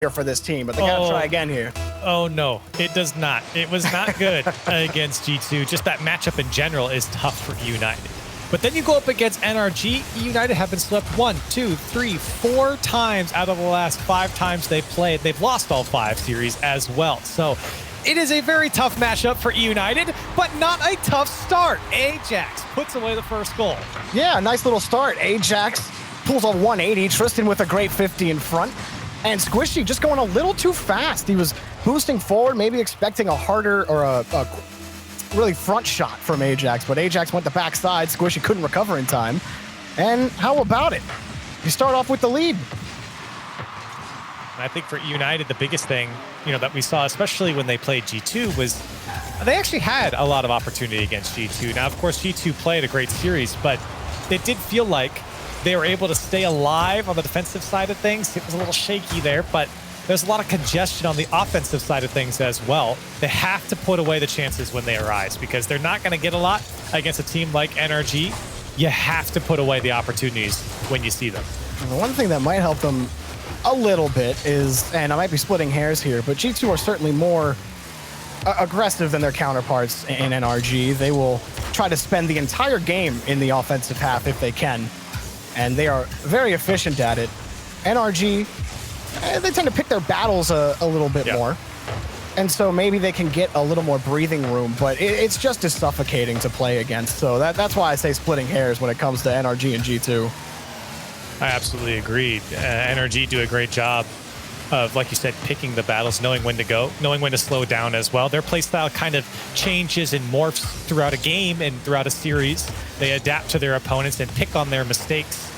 here for this team, but they gotta try again here. Oh no, it does not. It was not good against G2. Just that matchup in general is tough for eUnited. But then you go up against NRG. eUnited have been swept 1, 2, 3, 4 times out of the last 5 times they played. They've lost all 5 series as well. So it is a very tough matchup for eUnited, but not a tough start. Ajax puts away the first goal. Yeah, nice little start. Ajax pulls a 180. Tristan with a great 50 in front. And Squishy just going a little too fast. He was boosting forward, maybe expecting a harder or a really front shot from Ajax, but Ajax went the backside. Squishy couldn't recover in time. And how about it? You start off with the lead. And I think for eUnited, the biggest thing, that we saw, especially when they played G2, was they actually had a lot of opportunity against G2. Now, of course, G2 played a great series, but it did feel like they were able to stay alive on the defensive side of things. It was a little shaky there, but there's a lot of congestion on the offensive side of things as well. They have to put away the chances when they arise because they're not going to get a lot against a team like NRG. You have to put away the opportunities when you see them. The one thing that might help them a little bit is, and I might be splitting hairs here, but G2 are certainly more aggressive than their counterparts in NRG. They will try to spend the entire game in the offensive half if they can, and they are very efficient at it. NRG, they tend to pick their battles a little bit more, and so maybe they can get a little more breathing room, but it's just as suffocating to play against. So that's why I say splitting hairs when it comes to NRG and G2. I absolutely agree. NRG do a great job of, like you said, picking the battles, knowing when to go, knowing when to slow down as well. Their playstyle kind of changes and morphs throughout a game and throughout a series. They adapt to their opponents and pick on their mistakes.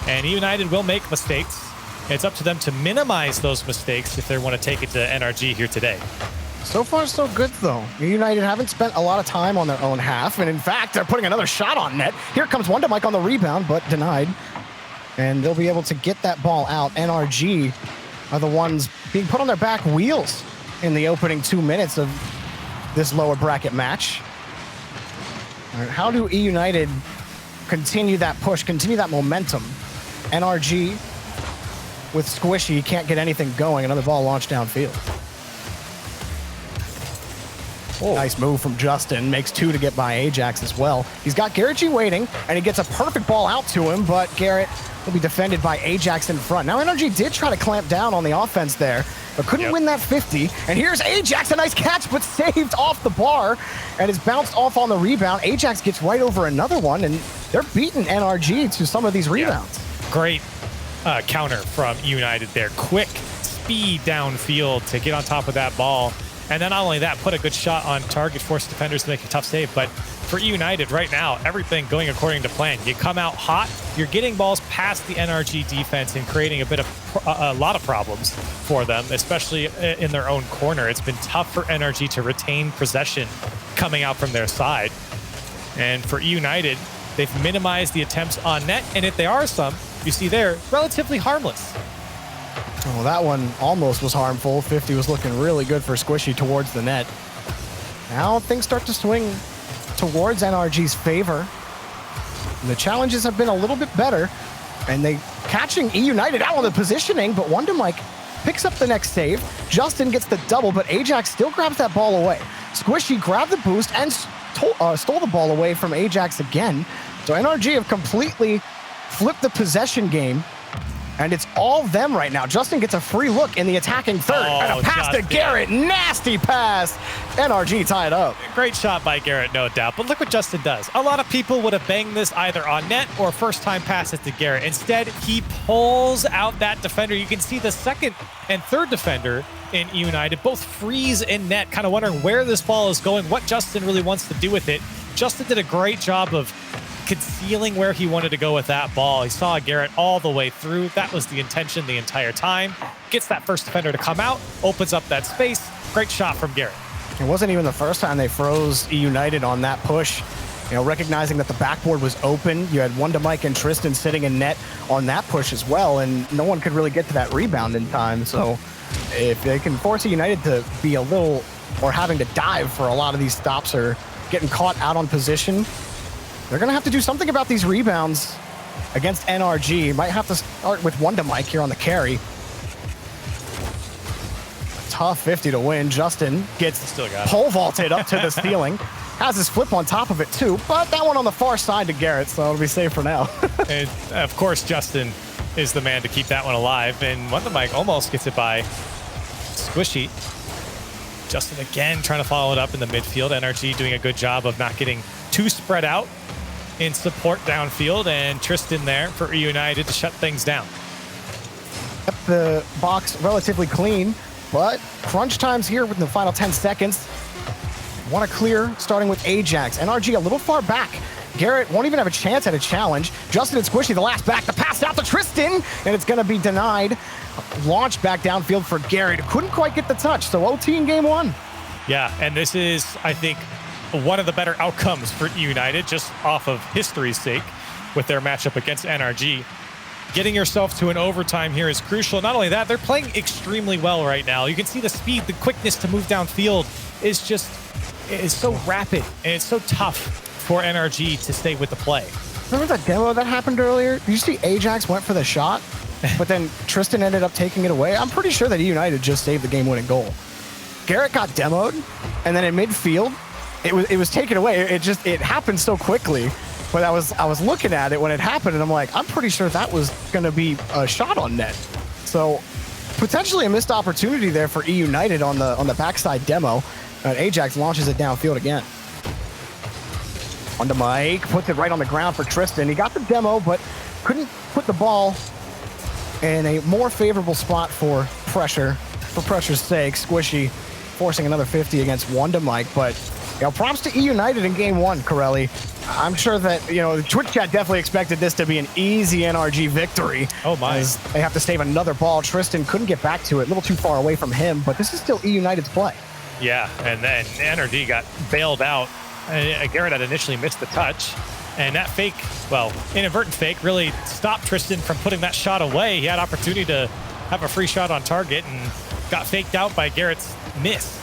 And eUnited will make mistakes. It's up to them to minimize those mistakes if they want to take it to NRG here today. So far, so good, though. eUnited haven't spent a lot of time on their own half, and in fact, they're putting another shot on net. Here comes Wondermike on the rebound, but denied. And they'll be able to get that ball out. NRG are the ones being put on their back wheels in the opening 2 minutes of this lower bracket match. All right, how do eUnited continue that push, continue that momentum? NRG with Squishy can't get anything going. Another ball launched downfield. Oh. Nice move from Justin. Makes 2 to get by Ajax as well. He's got Garrett G waiting, and he gets a perfect ball out to him, but Garrett will be defended by Ajax in front. Now, NRG did try to clamp down on the offense there, but couldn't win that 50. And here's Ajax, a nice catch, but saved off the bar, and is bounced off on the rebound. Ajax gets right over another one, and they're beating NRG to some of these rebounds. Great counter from eUnited there. Quick speed downfield to get on top of that ball. And then not only that, put a good shot on target, force defenders to make a tough save. But for eUnited right now, everything going according to plan. You come out hot, you're getting balls past the NRG defense and creating a lot of problems for them, especially in their own corner. It's been tough for NRG to retain possession coming out from their side. And for eUnited, they've minimized the attempts on net. And if there are some, you see there, relatively harmless. Oh, that one almost was harmful. 50 was looking really good for Squishy towards the net. Now things start to swing towards NRG's favor. And the challenges have been a little bit better, and they catching eUnited out on the positioning, but Wondermike picks up the next save. Justin gets the double, but Ajax still grabs that ball away. Squishy grabbed the boost and stole the ball away from Ajax again. So NRG have completely flipped the possession game, and it's all them right now. Justin gets a free look in the attacking third, and a pass to Garrett. Nasty pass. NRG tied up. Great shot by Garrett, no doubt. But look what Justin does. A lot of people would have banged this either on net or first-time pass it to Garrett. Instead, he pulls out that defender. You can see the second and third defender in eUnited both freeze in net, kind of wondering where this ball is going, what Justin really wants to do with it. Justin did a great job of concealing where he wanted to go with that ball. He saw Garrett all the way through. That was the intention the entire time. Gets that first defender to come out, opens up that space. Great shot from Garrett. It wasn't even the first time they froze eUnited on that push. Recognizing that the backboard was open. You had Wondermike and Tristan sitting in net on that push as well, and no one could really get to that rebound in time. So if they can force eUnited to be a little, or having to dive for a lot of these stops or getting caught out on position, they're going to have to do something about these rebounds against NRG. Might have to start with Wondermike here on the carry. tough 50 to win. Justin gets Still got it. pole vaulted up to the ceiling. Has his flip on top of it too, but that one on the far side to Garrett, so it'll be safe for now. And of course, Justin is the man to keep that one alive. And Wonder Mike almost gets it by Squishy. Justin again trying to follow it up in the midfield. NRG doing a good job of not getting too spread out in support downfield. And Tristan there for eUnited to shut things down. Kept the box relatively clean, but crunch times here within the final 10 seconds. Want to clear, starting with Ajax. NRG a little far back. Garrett won't even have a chance at a challenge. Justin and Squishy the last back. The pass out to Tristan, and it's going to be denied. Launched back downfield for Garrett. Couldn't quite get the touch, so OT in game one. Yeah, and this is, I think, one of the better outcomes for eUnited, just off of history's sake, with their matchup against NRG. Getting yourself to an overtime here is crucial. Not only that, they're playing extremely well right now. You can see the speed, the quickness to move downfield is just, it's so rapid, and it's so tough for NRG to stay with the play. Remember that demo that happened earlier? Did you see Ajax went for the shot, but then Tristan ended up taking it away? I'm pretty sure that eUnited just saved the game-winning goal. Garrett got demoed, and then in midfield, it was taken away. It happened so quickly. But I was looking at it when it happened, and I'm like, I'm pretty sure that was going to be a shot on net. So potentially a missed opportunity there for eUnited on the backside demo. Ajax launches it downfield again. Onto Mike, puts it right on the ground for Tristan. He got the demo, but couldn't put the ball in a more favorable spot for pressure. For pressure's sake, Squishy forcing another 50 against Wanda Mike, but props to eUnited in game one, Corelli. I'm sure that, Twitch chat definitely expected this to be an easy NRG victory. Oh my. As they have to save another ball. Tristan couldn't get back to it, a little too far away from him, but this is still eUnited's play. Yeah, and then NRG got bailed out. Garrett had initially missed the touch, and that fake, well, inadvertent fake, really stopped Tristan from putting that shot away. He had opportunity to have a free shot on target and got faked out by Garrett's miss.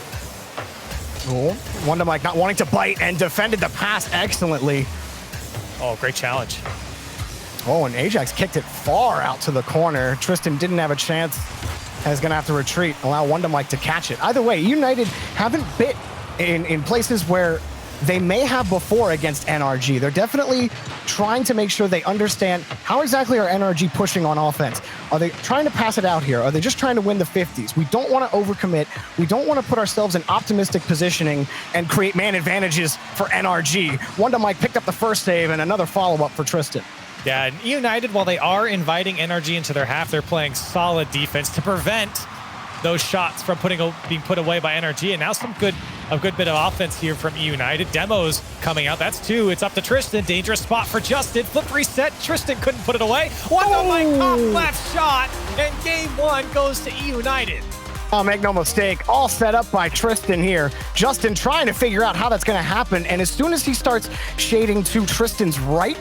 Cool. Wanda Mike not wanting to bite and defended the pass excellently. Oh, great challenge. Oh, and Ajax kicked it far out to the corner. Tristan didn't have a chance. Is going to have to retreat, allow Wanda Mike to catch it. Either way, eUnited haven't bit in places where they may have before against NRG. They're definitely trying to make sure they understand how exactly are NRG pushing on offense. Are they trying to pass it out here? Are they just trying to win the 50s? We don't want to overcommit. We don't want to put ourselves in optimistic positioning and create man advantages for NRG. Wanda Mike picked up the first save and another follow-up for Tristan. Yeah, and eUnited, while they are inviting NRG into their half, they're playing solid defense to prevent those shots from being put away by NRG. And now a good bit of offense here from eUnited. Demos coming out. That's two. It's up to Tristan. Dangerous spot for Justin. Flip reset. Tristan couldn't put it away. Wanda Mike off left shot, and game one goes to eUnited. Oh, make no mistake, all set up by Tristan here. Justin trying to figure out how that's going to happen, and as soon as he starts shading to Tristan's right,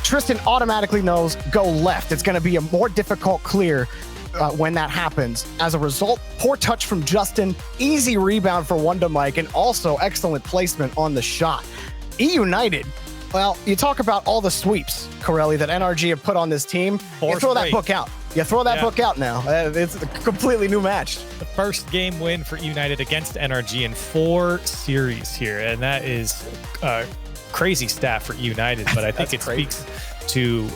Tristan automatically knows go left. It's going to be a more difficult clear when that happens. As a result, poor touch from Justin, easy rebound for Wanda Mike, and also excellent placement on the shot. eUnited, well, you talk about all the sweeps, Corelli, that NRG have put on this team. You throw that book out. You throw that book out now. It's a completely new match. The first game win for eUnited against NRG in 4 series here, and that is crazy stat for eUnited, but I think it speaks to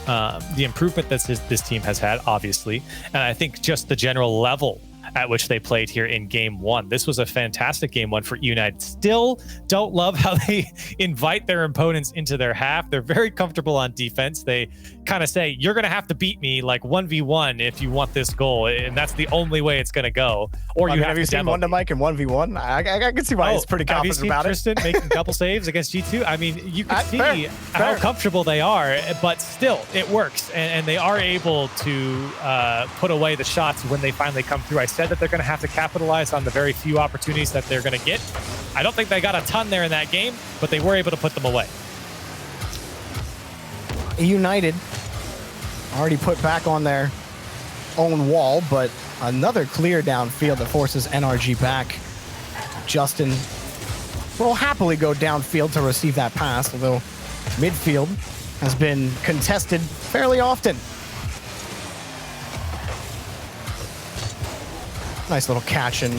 the improvement that this team has had, obviously, and I think just the general level at which they played here in game one. This was a fantastic game one for eUnited. Still don't love how they invite their opponents into their half. They're very comfortable on defense. They kind of say, you're going to have to beat me like 1v1 if you want this goal, and that's the only way it's going to go. Or have you seen Wanda Mike in 1v1? I can see why he's pretty confident about Tristan making a couple saves against G2? I mean, you can see how comfortable they are, but still, it works, and they are able to put away the shots when they finally come through. I said that they're going to have to capitalize on the very few opportunities that they're going to get. I don't think they got a ton there in that game, but they were able to put them away. United already put back on their own wall, but another clear downfield that forces NRG back. Justin will happily go downfield to receive that pass, although midfield has been contested fairly often. Nice little catch and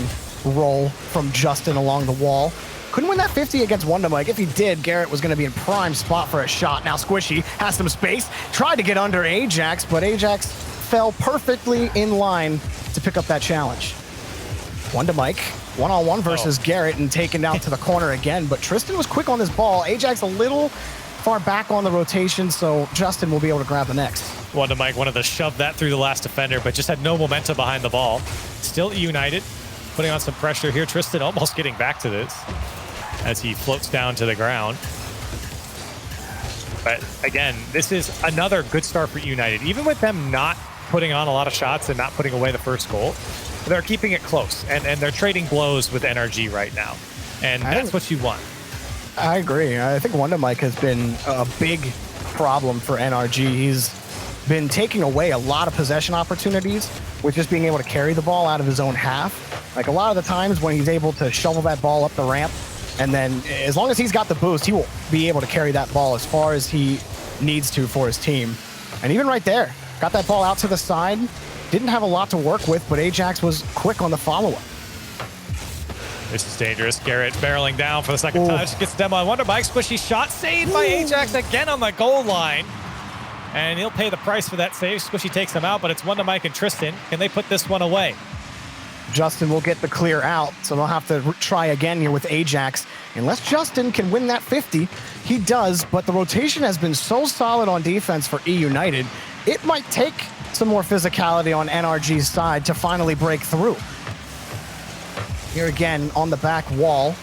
roll from Justin along the wall. Couldn't win that 50 against Wonder Mike. If he did, Garrett was going to be in prime spot for a shot. Now Squishy has some space, tried to get under Ajax, but Ajax fell perfectly in line to pick up that challenge. Wonder Mike, one-on-one versus Garrett and taken down to the corner again, but Tristan was quick on this ball. Ajax a little far back on the rotation, so Justin will be able to grab the next. Wonder Mike wanted to shove that through the last defender, but just had no momentum behind the ball. Still eUnited, putting on some pressure here. Tristan almost getting back to this as he floats down to the ground. But again, this is another good start for eUnited. Even with them not putting on a lot of shots and not putting away the first goal, they're keeping it close, and they're trading blows with NRG right now. And that's what you want. I agree. I think Wonder Mike has been a big problem for NRG. He's been taking away a lot of possession opportunities with just being able to carry the ball out of his own half. Like a lot of the times when he's able to shovel that ball up the ramp, and then as long as he's got the boost, he will be able to carry that ball as far as he needs to for his team. And even right there, got that ball out to the side. Didn't have a lot to work with, but Ajax was quick on the follow-up. This is dangerous. Garrett barreling down for the second time. Gets the demo on Wonder Mike. Squishy shot saved by Ajax again on the goal line. And he'll pay the price for that save. Squishy takes him out, but it's Wonder Mike and Tristan. Can they put this one away? Justin will get the clear out, so they'll have to try again here with Ajax. Unless Justin can win that 50, he does, but the rotation has been so solid on defense for eUnited, it might take some more physicality on NRG's side to finally break through. Here again on the back wall,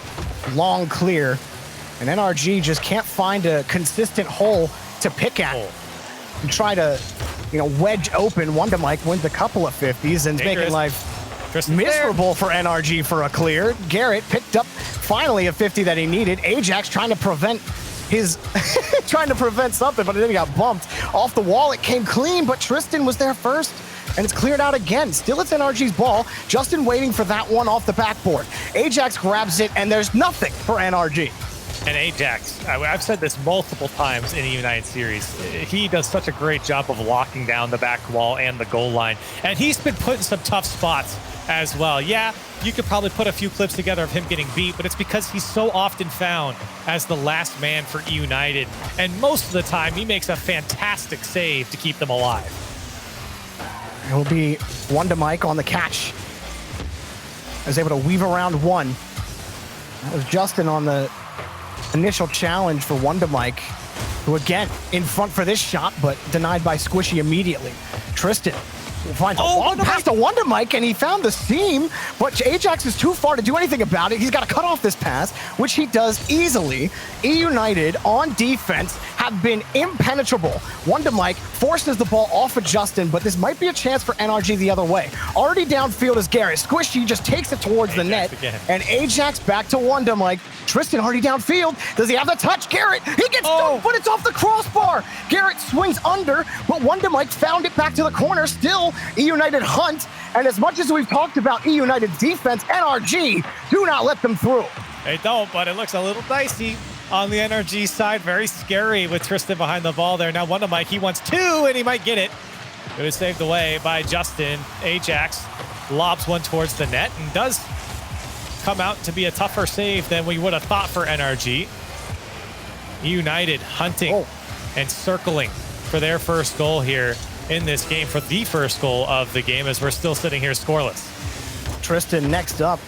long clear, and NRG just can't find a consistent hole to pick at. And try to, wedge open. Wonder Mike wins a couple of 50s and making life miserable for NRG for a clear. Garrett picked up finally a 50 that he needed. Ajax trying to prevent his trying to prevent something, but then he got bumped off the wall. It came clean, but Tristan was there first, and it's cleared out again. Still, it's NRG's ball. Justin waiting for that one off the backboard. Ajax grabs it, and there's nothing for NRG. And Ajax, I've said this multiple times in the United series, he does such a great job of locking down the back wall and the goal line. And he's been put in some tough spots as well. Yeah, you could probably put a few clips together of him getting beat, but it's because he's so often found as the last man for eUnited. And most of the time, he makes a fantastic save to keep them alive. It will be Wonder Mike on the catch. Was able to weave around one. That was Justin on the initial challenge for Wonder Mike, who again in front for this shot, but denied by Squishy immediately. Tristan finds a long pass to Wonder Mike, and he found the seam, but Ajax is too far to do anything about it. He's got to cut off this pass, which he does easily. eUnited on defense have been impenetrable. Wonder Mike forces the ball off of Justin, but this might be a chance for NRG the other way. Already downfield is Garrett. Squishy just takes it towards the net, and Ajax back to Wonder Mike. Tristan already downfield. Does he have the touch? Garrett, he gets stuck, but it's off the crossbar. Garrett swings under, but Wonder Mike found it back to the corner. Still, eUnited hunt, and as much as we've talked about eUnited's defense, NRG do not let them through. They don't, but it looks a little dicey on the NRG side. Very scary with Tristan behind the ball there. Now Wonder Mike, he wants two, and he might get it. It was saved away by Justin. Ajax lobs one towards the net and does come out to be a tougher save than we would have thought for NRG. eUnited hunting and circling for their first goal here in this game, for the first goal of the game, as we're still sitting here scoreless. Tristan next up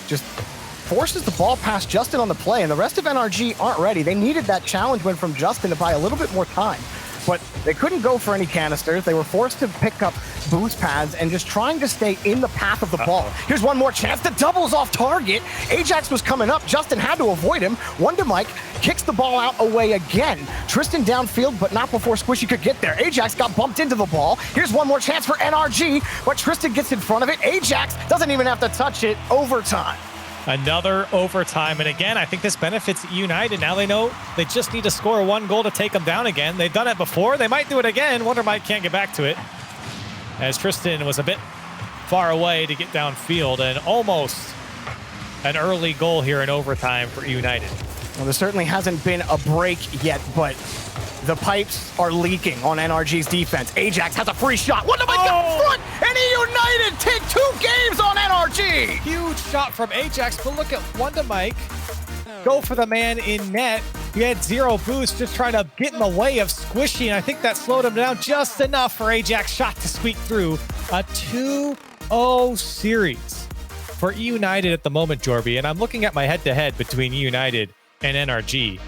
just forces the ball past Justin on the play, and the rest of NRG aren't ready. They needed that challenge win from Justin to buy a little bit more time, but they couldn't go for any canisters. They were forced to pick up boost pads and just trying to stay in the path of the ball. Here's one more chance. The double's off target. Ajax was coming up. Justin had to avoid him. Wonder Mike kicks the ball out away again. Tristan downfield, but not before Squishy could get there. Ajax got bumped into the ball. Here's one more chance for NRG, but Tristan gets in front of it. Ajax doesn't even have to touch it. Overtime. Another overtime, and again, I think this benefits eUnited. Now they know they just need to score one goal to take them down again. They've done it before. They might do it again. Wonder Mike can't get back to it, as Tristan was a bit far away to get downfield, and almost an early goal here in overtime for eUnited. Well, there certainly hasn't been a break yet, but the pipes are leaking on NRG's defense. Ajax has a free shot. Wonder Mike got in front, and eUnited take 2 games on NRG. Huge shot from Ajax, but look at Wonder Mike go for the man in net. He had 0 boost, just trying to get in the way of Squishy, and I think that slowed him down just enough for Ajax shot to squeak through. A 2-0 series for eUnited at the moment, Jorby, and I'm looking at my head-to-head between eUnited and NRG,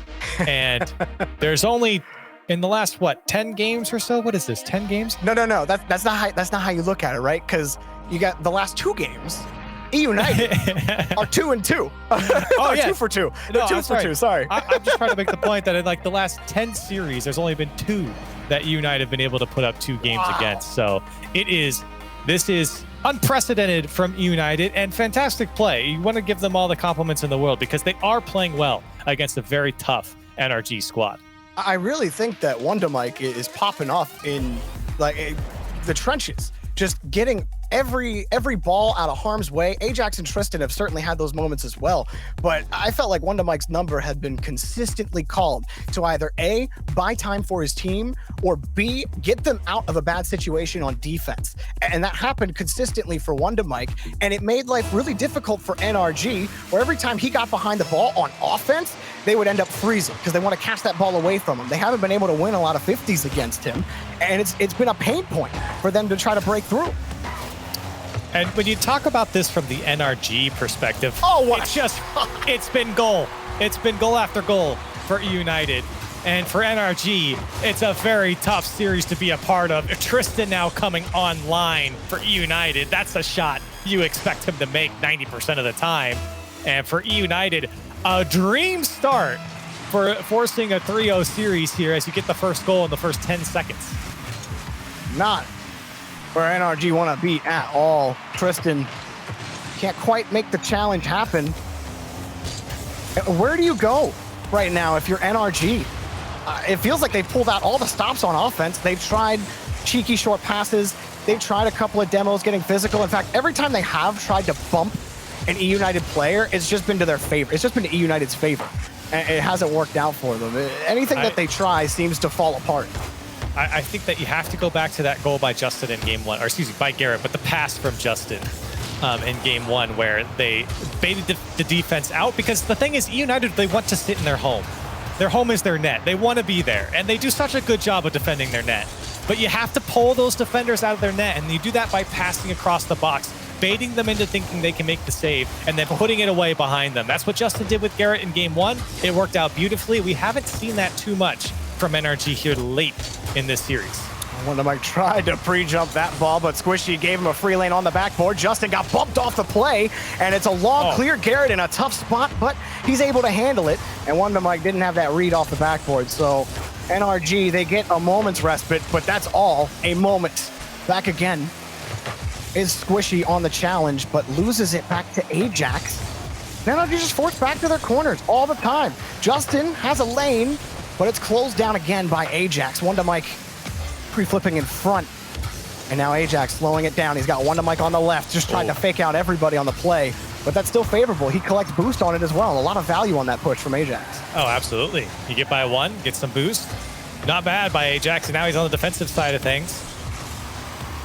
and there's only in the last 10 games or so. What is this? 10 games? No. That's not how you look at it, right? Because you got the last 2 games. eUnited are 2-2. Oh, yeah. 2 for 2. No, 2 for 2. Sorry. I'm just trying to make the point that in like the last 10 series, there's only been 2 that eUnited have been able to put up 2 games against. So this is unprecedented from eUnited and fantastic play. You want to give them all the compliments in the world because they are playing well against a very tough NRG squad. I really think that Wonder Mike is popping off in like the trenches, just getting every ball out of harm's way. Ajax and Tristan have certainly had those moments as well, but I felt like Wonder Mike's number had been consistently called to either A, buy time for his team, or B, get them out of a bad situation on defense. And that happened consistently for Wonder Mike, and it made life really difficult for NRG, where every time he got behind the ball on offense, they would end up freezing because they want to catch that ball away from him. They haven't been able to win a lot of 50s against him, and it's been a pain point for them to try to break through. And when you talk about this from the NRG perspective, it's been goal. It's been goal after goal for eUnited. And for NRG, it's a very tough series to be a part of. Tristan now coming online for eUnited. That's a shot you expect him to make 90% of the time. And for eUnited, a dream start for forcing a 3-0 series here as you get the first goal in the first 10 seconds. Not where NRG want to beat at all. Tristan can't quite make the challenge happen. Where do you go right now if you're NRG? It feels like they've pulled out all the stops on offense. They've tried cheeky short passes. They've tried a couple of demos getting physical. In fact, every time they have tried to bump an eUnited player, it's just been to their favor. It's just been to eUnited's favor. And it hasn't worked out for them. Anything that they try seems to fall apart. I think that you have to go back to that goal by Justin in game 1, or excuse me, by Garrett, but the pass from Justin in game 1 where they baited the defense out, because the thing is, eUnited, they want to sit in their home. Their home is their net. They want to be there, and they do such a good job of defending their net. But you have to pull those defenders out of their net, and you do that by passing across the box, baiting them into thinking they can make the save, and then putting it away behind them. That's what Justin did with Garrett in game 1. It worked out beautifully. We haven't seen that too much from NRG here late in this series. Wonder Mike tried to pre-jump that ball, but Squishy gave him a free lane on the backboard. Justin got bumped off the play, and it's a long clear. Garrett in a tough spot, but he's able to handle it, and Wonder Mike didn't have that read off the backboard. So NRG, they get a moment's respite, but that's all, a moment. Back again is Squishy on the challenge, but loses it back to Ajax. NRG just forced back to their corners all the time. Justin has a lane, but it's closed down again by Ajax. Wonder Mike pre-flipping in front, and now Ajax slowing it down. He's got Wonder Mike on the left, just trying to fake out everybody on the play, but that's still favorable. He collects boost on it as well. A lot of value on that push from Ajax. Oh, absolutely. You get by 1, get some boost. Not bad by Ajax, and now he's on the defensive side of things.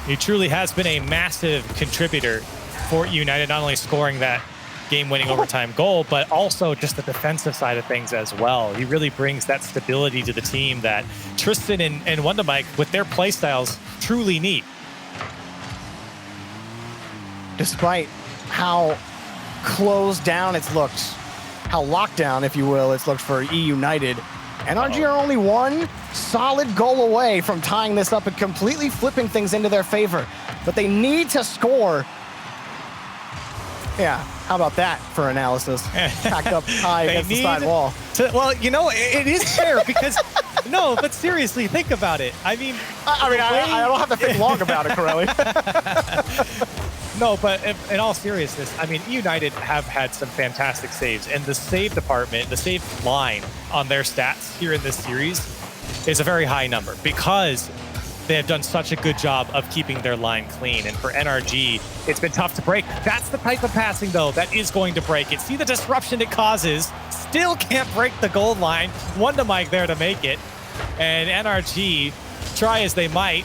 He truly has been a massive contributor for eUnited, not only scoring that game-winning overtime goal, but also just the defensive side of things as well. He really brings that stability to the team that Tristan and Wonder Mike, with their play styles, truly need. Despite how closed down it's looked, how locked down, if you will, it's looked for eUnited, NRG are only one solid goal away from tying this up and completely flipping things into their favor. But they need to score. Yeah, how about that for analysis? Packed up high against the side wall. Well, you know, it is fair because, no, but seriously, think about it. I mean, I don't have to think long about it, Corelli. No, but in all seriousness, I mean, eUnited have had some fantastic saves, and the save department, the save line on their stats here in this series is a very high number because they have done such a good job of keeping their line clean. And for NRG, it's been tough to break. That's the type of passing, though, that is going to break it. See the disruption it causes. Still can't break the goal line. Wonder Mike there to make it. And NRG, try as they might,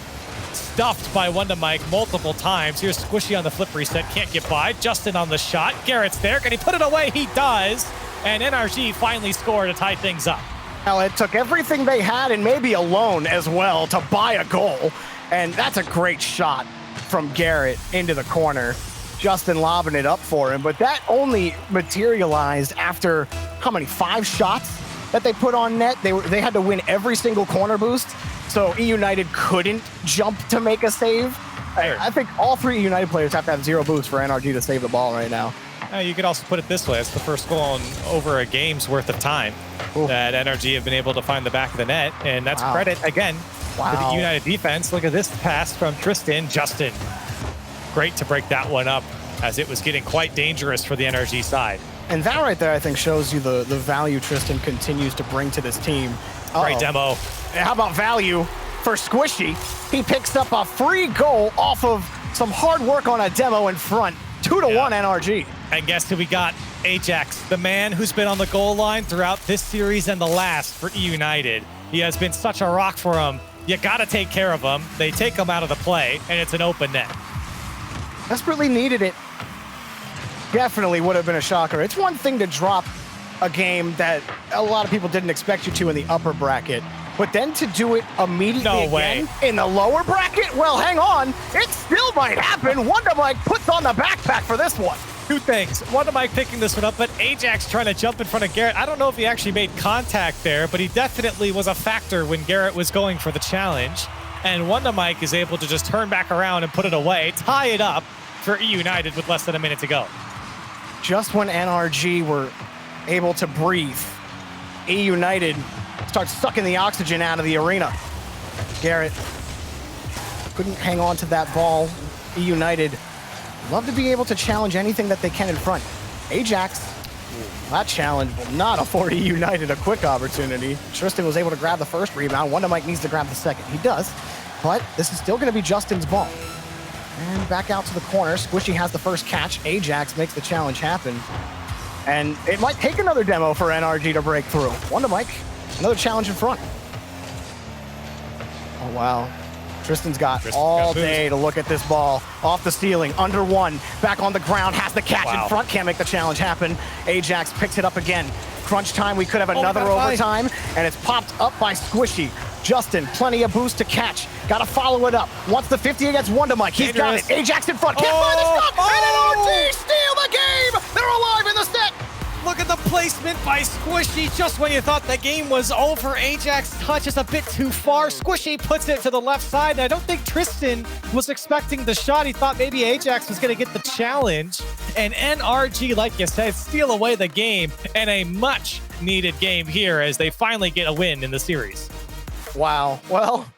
stuffed by Wonder Mike multiple times. Here's Squishy on the flip reset, can't get by. Justin on the shot, Garrett's there. Can he put it away? He does. And NRG finally scored to tie things up. Well, it took everything they had and maybe a loan as well to buy a goal. And that's a great shot from Garrett into the corner. Justin lobbing it up for him, but that only materialized after how many, 5 shots that they put on net? They had to win every single corner boost, so eUnited couldn't jump to make a save. I think all 3 eUnited players have to have 0 boosts for NRG to save the ball right now. You could also put it this way. It's the first goal in over a game's worth of time that NRG have been able to find the back of the net, and that's credit, again, to the United defense. Look at this pass from Tristan. Justin, great to break that one up as it was getting quite dangerous for the NRG side. And that right there, I think, shows you the value Tristan continues to bring to this team. Great demo. How about value for Squishy? He picks up a free goal off of some hard work on a demo in front. 2-1 NRG. And guess who we got? Ajax, the man who's been on the goal line throughout this series and the last for eUnited. He has been such a rock for him. You got to take care of him. They take him out of the play, and it's an open net. Desperately needed it. Definitely would have been a shocker. It's one thing to drop a game that a lot of people didn't expect you to in the upper bracket, but then to do it immediately again in the lower bracket? Well, hang on. It still might happen. Wonder Mike puts on the backpack for this one. 2 things. Wonder Mike picking this one up, but Ajax trying to jump in front of Garrett. I don't know if he actually made contact there, but he definitely was a factor when Garrett was going for the challenge. And Wonder Mike is able to just turn back around and put it away, tie it up for eUnited with less than a minute to go. Just when NRG were able to breathe, eUnited starts sucking the oxygen out of the arena. Garrett couldn't hang on to that ball. eUnited love to be able to challenge anything that they can in front. Ajax, that challenge will not afford eUnited a quick opportunity. Tristan was able to grab the first rebound. Wonder Mike needs to grab the second. He does, but this is still going to be Justin's ball. And back out to the corner. Squishy has the first catch. Ajax makes the challenge happen. And it might take another demo for NRG to break through. Wonder Mike, another challenge in front. Oh, wow. Tristan's got all day to look at this ball. Off the ceiling, under 1, back on the ground, has the catch in front, can't make the challenge happen. Ajax picks it up again. Crunch time, we could have another overtime, and it's popped up by Squishy. Justin, plenty of boost to catch. Got to follow it up. Wants the 50 against Wonder Mike. He's got it. Ajax in front. Can't find the stop. And NRG steal the game. They're alive in the set. Look at the placement by Squishy. Just when you thought the game was over, Ajax touches a bit too far. Squishy puts it to the left side. And I don't think Tristan was expecting the shot. He thought maybe Ajax was going to get the challenge. And NRG, like you said, steal away the game. And a much needed game here as they finally get a win in the series. Wow. Well,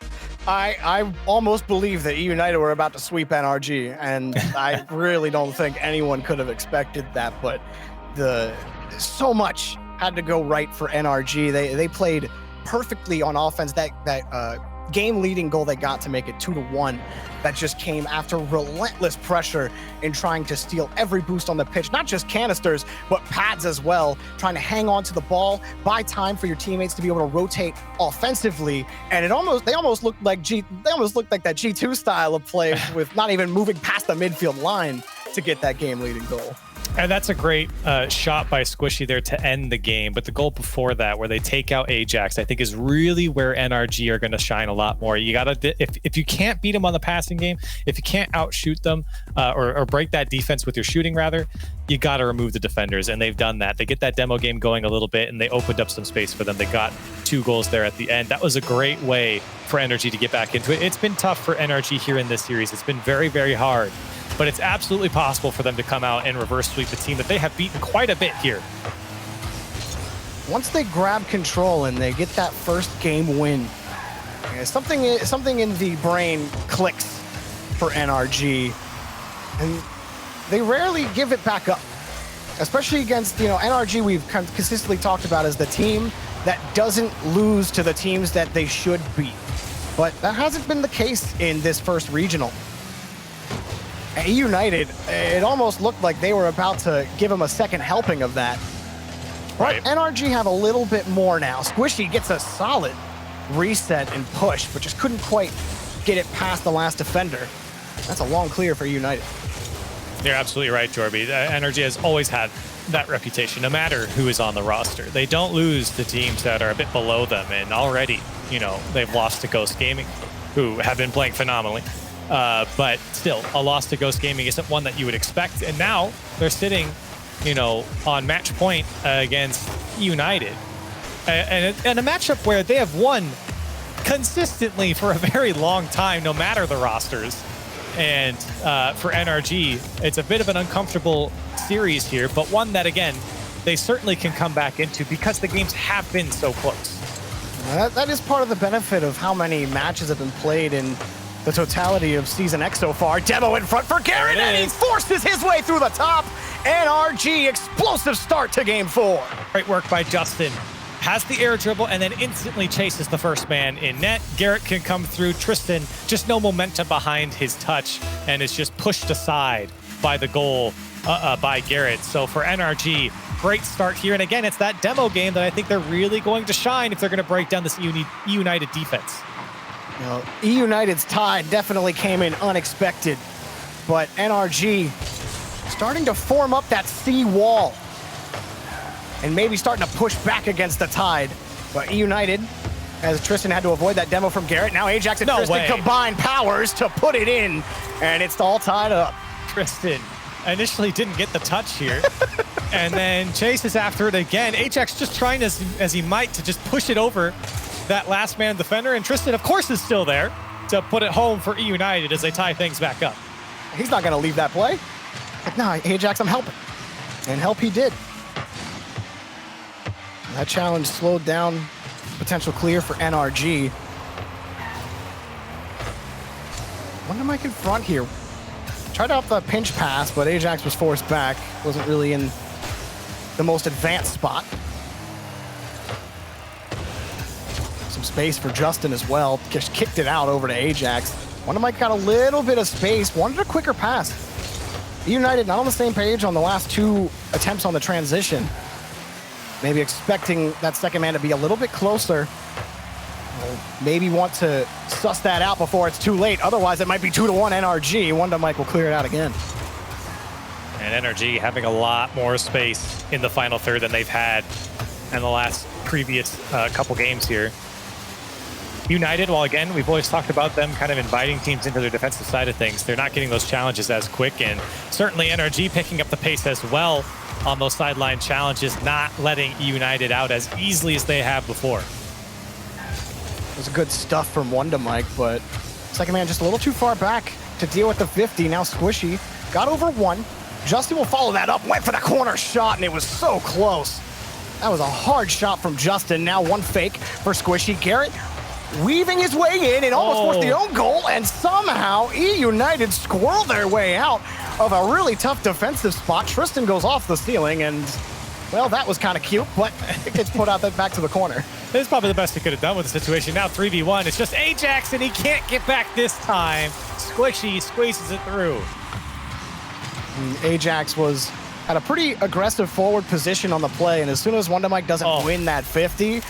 I almost believe that eUnited were about to sweep NRG, and I really don't think anyone could have expected that, but so much had to go right for NRG. They played perfectly on offense. That game-leading goal they got to make it 2-1, that just came after relentless pressure in trying to steal every boost on the pitch, not just canisters, but pads as well, trying to hang on to the ball, buy time for your teammates to be able to rotate offensively. And they almost looked like that G2 style of play with not even moving past the midfield line to get that game-leading goal. And that's a great shot by Squishy there to end the game. But the goal before that, where they take out Ajax, I think is really where NRG are going to shine a lot more. You got to, if you can't beat them on the passing game, if you can't outshoot them or break that defense with your shooting, rather, you got to remove the defenders. And they've done that. They get that demo game going a little bit, and they opened up some space for them. They got 2 goals there at the end. That was a great way for NRG to get back into it. It's been tough for NRG here in this series. It's been very, very hard. But it's absolutely possible for them to come out and reverse sweep the team that they have beaten quite a bit here. Once they grab control and they get that first game win, something in the brain clicks for NRG, and they rarely give it back up. Especially against, NRG we've consistently talked about as the team that doesn't lose to the teams that they should beat. But that hasn't been the case in this first regional. eUnited, it almost looked like they were about to give him a second helping of that. But NRG have a little bit more now. Squishy gets a solid reset and push, but just couldn't quite get it past the last defender. That's a long clear for United. You're absolutely right, Jorby. NRG has always had that reputation, no matter who is on the roster. They don't lose the teams that are a bit below them, and already, you know, they've lost to Ghost Gaming, who have been playing phenomenally. But still, a loss to Ghost Gaming isn't one that you would expect. And now they're sitting, you know, on match point against United. And a matchup where they have won consistently for a very long time, no matter the rosters. And for NRG, it's a bit of an uncomfortable series here, but one that, again, they certainly can come back into because the games have been so close. That is part of the benefit of how many matches have been played in the totality of Season X so far. Demo in front for Garrett, and he forces his way through the top. NRG, explosive start to Game 4. Great work by Justin. Has the air dribble and then instantly chases the first man in net. Garrett can come through. Tristan, just no momentum behind his touch, and is just pushed aside by the goal by Garrett. So for NRG, great start here. And again, it's that demo game that I think they're really going to shine if they're going to break down this United defense. You know, eUnited's tide definitely came in unexpected, but NRG starting to form up that sea wall and maybe starting to push back against the tide. But eUnited, as Tristan had to avoid that demo from Garrett, now Ajax and Tristan combine powers to put it in, and it's all tied up. Tristan initially didn't get the touch here, and then chases after it again. Ajax just trying as he might to just push it over that last man defender, and Tristan, of course, is still there to put it home for eUnited as they tie things back up. He's not going to leave that play. Like, no, Ajax, I'm helping. And help he did. That challenge slowed down potential clear for NRG. Wonder Mike in front here. Tried out the pinch pass, but Ajax was forced back. Wasn't really in the most advanced spot. Some space for Justin as well. Just kicked it out over to Ajax. Wonder Mike got a little bit of space. Wanted a quicker pass. eUnited not on the same page on the last two attempts on the transition. Maybe expecting that second man to be a little bit closer. Maybe want to suss that out before it's too late. Otherwise, it might be 2-1 NRG. Wonder Mike will clear it out again. And NRG having a lot more space in the final third than they've had in the last previous couple games here. United, well, again, we've always talked about them kind of inviting teams into their defensive side of things. They're not getting those challenges as quick, and certainly NRG picking up the pace as well on those sideline challenges, not letting United out as easily as they have before. It was good stuff from Wonder Mike, but second man just a little too far back to deal with the 50. Now Squishy got over one. Justin will follow that up, went for the corner shot, and it was so close. That was a hard shot from Justin. Now one fake for Squishy. Garrett weaving his way in and almost forced the own goal, and somehow eUnited squirrel their way out of a really tough defensive spot. Tristan goes off the ceiling, and, well, that was kind of cute, but it gets put out back to the corner. This is probably the best he could have done with the situation. Now 3v1, it's just Ajax, and he can't get back this time. Squishy squeezes it through. And Ajax was at a pretty aggressive forward position on the play, and as soon as Wonder Mike doesn't win that 50,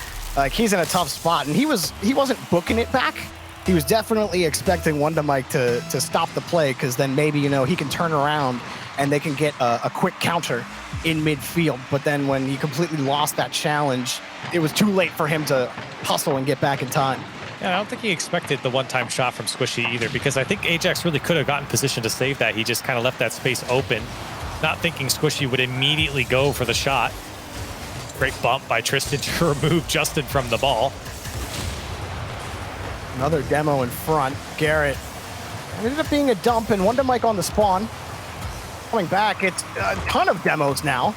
he's in a tough spot, and he wasn't booking it back. He was definitely expecting Wonder Mike to stop the play, because then maybe, you know, he can turn around and they can get a quick counter in midfield. But then when he completely lost that challenge, it was too late for him to hustle and get back in time. Yeah, I don't think he expected the one-time shot from Squishy either, because I think Ajax really could have gotten position to save that. He just kind of left that space open, not thinking Squishy would immediately go for the shot. Great bump by Tristan to remove Justin from the ball. Another demo in front. Garrett. It ended up being a dump, and Wonder Mike on the spawn. Coming back, it's a ton of demos now.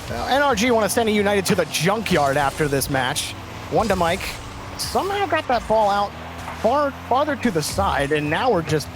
NRG want to send eUnited to the junkyard after this match. Wonder Mike somehow got that ball out farther to the side, and now we're just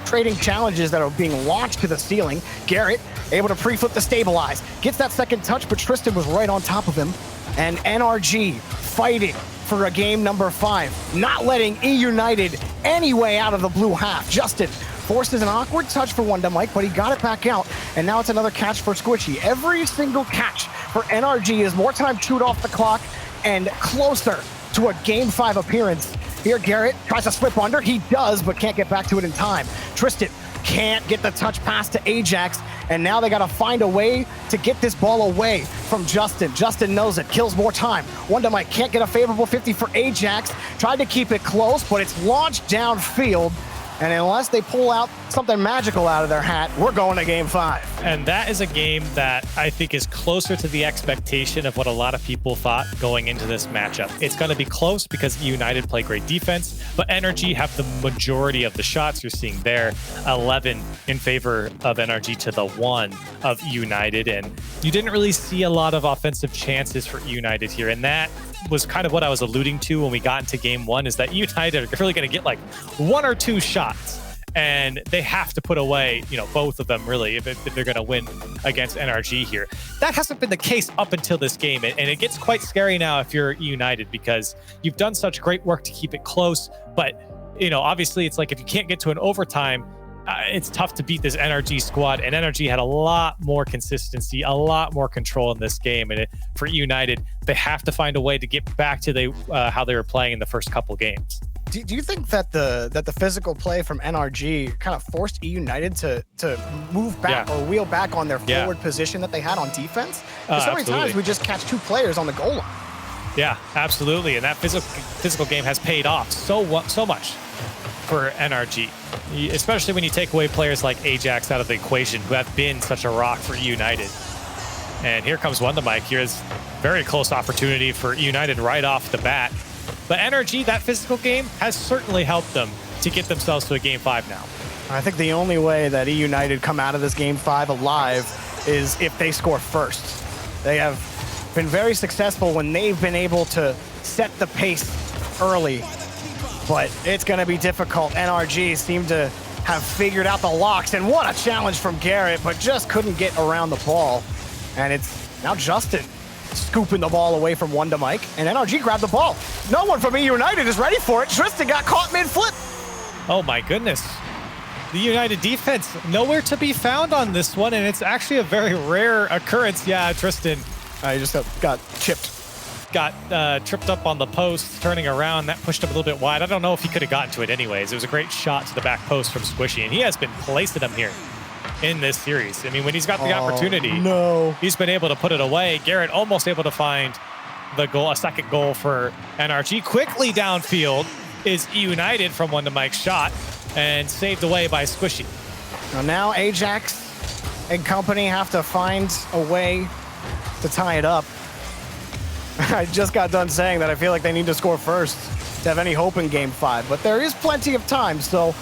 trading challenges that are being launched to the ceiling. Garrett able to pre-flip the stabilize. Gets that second touch, but Tristan was right on top of him. And NRG fighting for a game number 5, not letting eUnited any way out of the blue half. Justin forces an awkward touch for Wonder Mike, but he got it back out, and now it's another catch for Squishy. Every single catch for NRG is more time chewed off the clock and closer to a Game 5 appearance Here, Garrett tries to slip under. He does, but can't get back to it in time. Tristan can't get the touch pass to Ajax, and now they got to find a way to get this ball away from Justin. Justin knows it, kills more time. Wonder Mike can't get a favorable 50 for Ajax. Tried to keep it close, but it's launched downfield. And unless they pull out something magical out of their hat, we're going to game 5. And that is a game that I think is closer to the expectation of what a lot of people thought going into this matchup. It's going to be close because eUnited play great defense, but NRG have the majority of the shots. You're seeing there 11 in favor of NRG to the 1 of eUnited. And you didn't really see a lot of offensive chances for eUnited here. And that was kind of what I was alluding to when we got into game 1, is that eUnited are really going to get like 1 or 2 shots, and they have to put away, both of them really if they're going to win against NRG here. That hasn't been the case up until this game, and it gets quite scary now if you're eUnited, because you've done such great work to keep it close, but obviously it's like if you can't get to an overtime, it's tough to beat this NRG squad, and NRG had a lot more consistency, a lot more control in this game. And for eUnited, they have to find a way to get back to how they were playing in the first couple games. Do you think that the physical play from NRG kind of forced eUnited to move back or wheel back on their forward position that they had on defense? Because so many times we just catch 2 players on the goal line. Yeah, absolutely, and that physical game has paid off so much for NRG, especially when you take away players like Ajax out of the equation, who have been such a rock for eUnited. And here comes Wonder Mike. Here's very close opportunity for eUnited right off the bat. But NRG, that physical game has certainly helped them to get themselves to a game 5 now. I think the only way that eUnited come out of this game 5 alive is if they score first. They have been very successful when they've been able to set the pace early, but it's going to be difficult. NRG seem to have figured out the locks, and what a challenge from Garrett, but just couldn't get around the ball. And it's now Justin scooping the ball away from Wonder Mike, and NRG grabbed the ball. No one from eUnited is ready for it. Tristan got caught mid-flip. Oh my goodness. The United defense nowhere to be found on this one, and it's actually a very rare occurrence. Yeah, Tristan. He just got chipped. Got tripped up on the post, turning around. That pushed him a little bit wide. I don't know if he could have gotten to it anyways. It was a great shot to the back post from Squishy, and he has been placing them here in this series. I mean, when he's got the opportunity, he's been able to put it away. Garrett almost able to find the goal, a second goal for NRG. Quickly downfield is eUnited from Wonder Mike's shot, and saved away by Squishy. Now Ajax and company have to find a way to tie it up. I just got done saying that I feel like they need to score first to have any hope in game 5, but there is plenty of time, so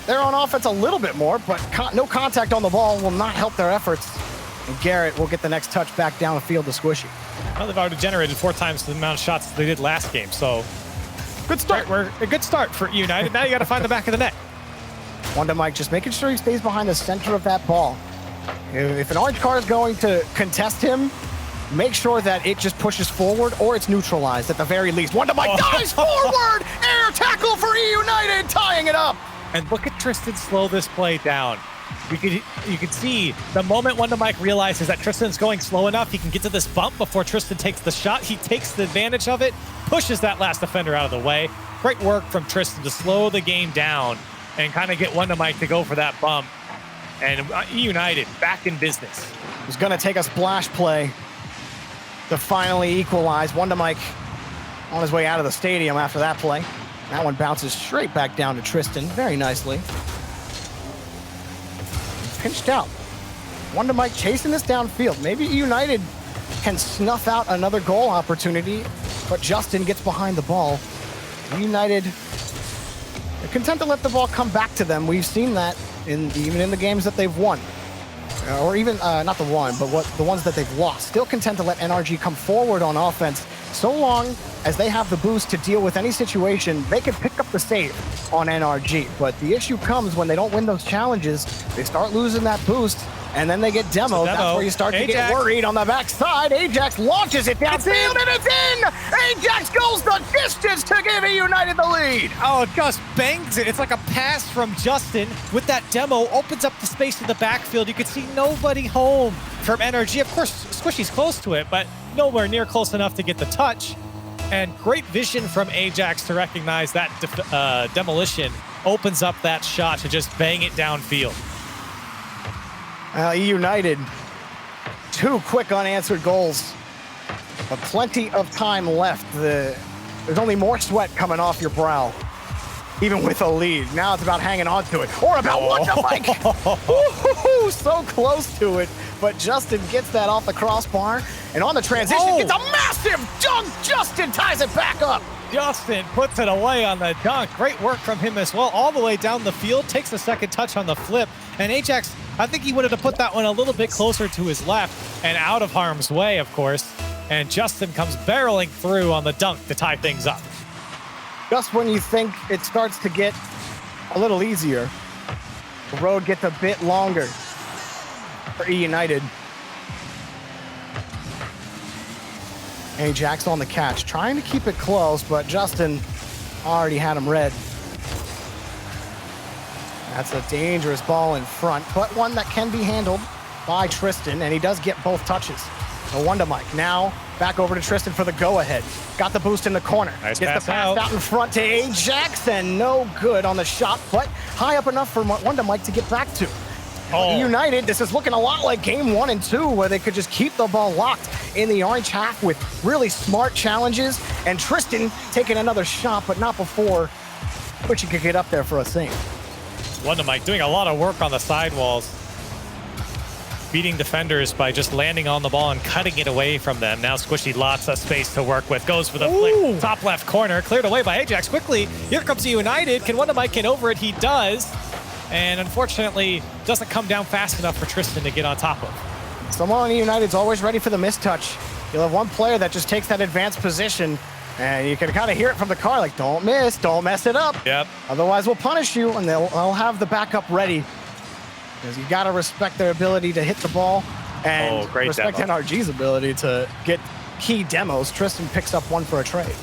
they're on offense a little bit more, but no contact on the ball will not help their efforts. And Garrett will get the next touch back down the field to Squishy. Well, they've already generated 4 times the amount of shots they did last game, so good start. A good start for eUnited. Now you got to find the back of the net. Wonder Mike just making sure he stays behind the center of that ball. If an orange car is going to contest him, make sure that it just pushes forward or it's neutralized at the very least. Wonder Mike dives forward! Air tackle for eUnited, tying it up! And look at Tristan slow this play down. You could see the moment Wonder Mike realizes that Tristan's going slow enough, he can get to this bump before Tristan takes the shot. He takes the advantage of it, pushes that last defender out of the way. Great work from Tristan to slow the game down and kind of get Wonder Mike to go for that bump. And eUnited back in business. He's going to take a splash play to finally equalize. Wonder Mike on his way out of the stadium after that play. That one bounces straight back down to Tristan very nicely. Pinched out. Wonder Mike chasing this downfield. Maybe eUnited can snuff out another goal opportunity, but Justin gets behind the ball. eUnited are content to let the ball come back to them. We've seen that even in the games that they've won. Or even, not the one, but the ones that they've lost. Still content to let NRG come forward on offense. So long as they have the boost to deal with any situation, they can pick up the save on NRG. But the issue comes when they don't win those challenges, they start losing that boost, and then they get demoed. That's where you start to get worried on the backside. Ajax launches it downfield, and it's in! Ajax goes the distance to give eUnited the lead! Oh, it just bangs it. It's like a pass from Justin with that demo, opens up the space in the backfield. You can see nobody home from NRG. Of course, Squishy's close to it, but nowhere near close enough to get the touch. And great vision from Ajax to recognize that demolition opens up that shot to just bang it downfield. eUnited, 2 quick unanswered goals, but plenty of time left. There's only more sweat coming off your brow, even with a lead. Now it's about hanging on to it, or about Wondermike. So close to it, but Justin gets that off the crossbar, and on the transition, gets a massive dunk. Justin ties it back up. Justin puts it away on the dunk. Great work from him as well, all the way down the field, takes a second touch on the flip, and Ajax, I think he wanted to put that one a little bit closer to his left and out of harm's way, of course, and Justin comes barreling through on the dunk to tie things up. Just when you think it starts to get a little easier, the road gets a bit longer for eUnited. Ajax on the catch, trying to keep it close, but Justin already had him red. That's a dangerous ball in front, but one that can be handled by Tristan, and he does get both touches. So Wondermike now back over to Tristan for the go-ahead. Got the boost in the corner. Nice Gets the pass pass out in front to Ajax, and no good on the shot, but high up enough for Wondermike to get back to. eUnited, this is looking a lot like game 1 and 2, where they could just keep the ball locked in the orange half with really smart challenges, and Tristan taking another shot, but not before Squishy could get up there for a save. Wondermike doing a lot of work on the sidewalls, beating defenders by just landing on the ball and cutting it away from them. Now Squishy, lots of space to work with, goes for the flick, top left corner, cleared away by Ajax quickly. Here comes eUnited. Can Wondermike get over it? He does. And unfortunately, doesn't come down fast enough for Tristan to get on top of. Someone on eUnited's always ready for the mistouch. You'll have one player that just takes that advanced position, and you can kind of hear it from the car, like, don't miss, don't mess it up. Yep. Otherwise, we'll punish you, and they'll have the backup ready. Because you got to respect their ability to hit the ball, and respect demo. NRG's ability to get key demos. Tristan picks up one for a trade.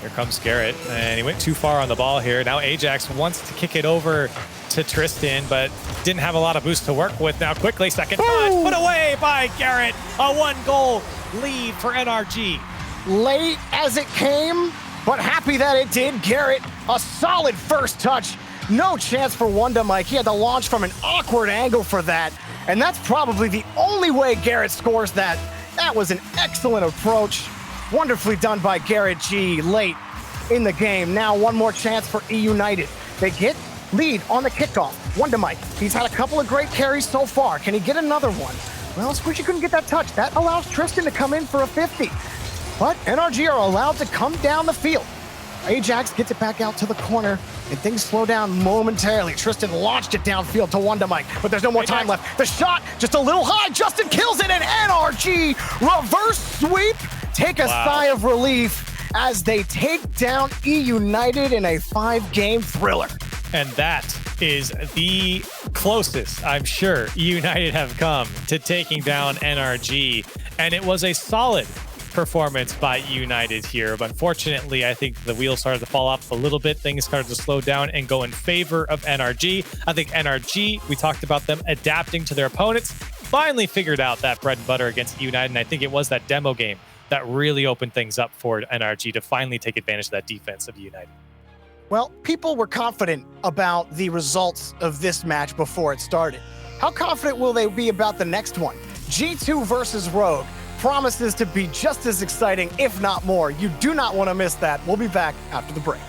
Here comes Garrett, and he went too far on the ball here. Now Ajax wants to kick it over to Tristan, but didn't have a lot of boost to work with. Now quickly, second touch, put away by Garrett. A 1-goal lead for NRG. Late as it came, but happy that it did. Garrett, a solid first touch. No chance for Wondermike. He had to launch from an awkward angle for that, and that's probably the only way Garrett scores that. That was an excellent approach. Wonderfully done by Garrett G late in the game. Now one more chance for eUnited. They get lead on the kickoff. Wondermike, he's had a couple of great carries so far. Can he get another one? Well, Squishy couldn't get that touch. That allows Tristan to come in for a 50. But NRG are allowed to come down the field. Ajax gets it back out to the corner, and things slow down momentarily. Tristan launched it downfield to Wondermike, but there's no more time left. The shot just a little high. Justin kills it, and NRG reverse sweep. Take a sigh of relief as they take down eUnited in a 5-game thriller. And that is the closest, I'm sure, eUnited have come to taking down NRG. And it was a solid performance by eUnited here. But unfortunately, I think the wheels started to fall off a little bit. Things started to slow down and go in favor of NRG. I think NRG, we talked about them adapting to their opponents, finally figured out that bread and butter against eUnited. And I think it was that demo game that really opened things up for NRG to finally take advantage of that defense of eUnited. Well, people were confident about the results of this match before it started. How confident will they be about the next one? G2 versus Rogue promises to be just as exciting, if not more. You do not want to miss that. We'll be back after the break.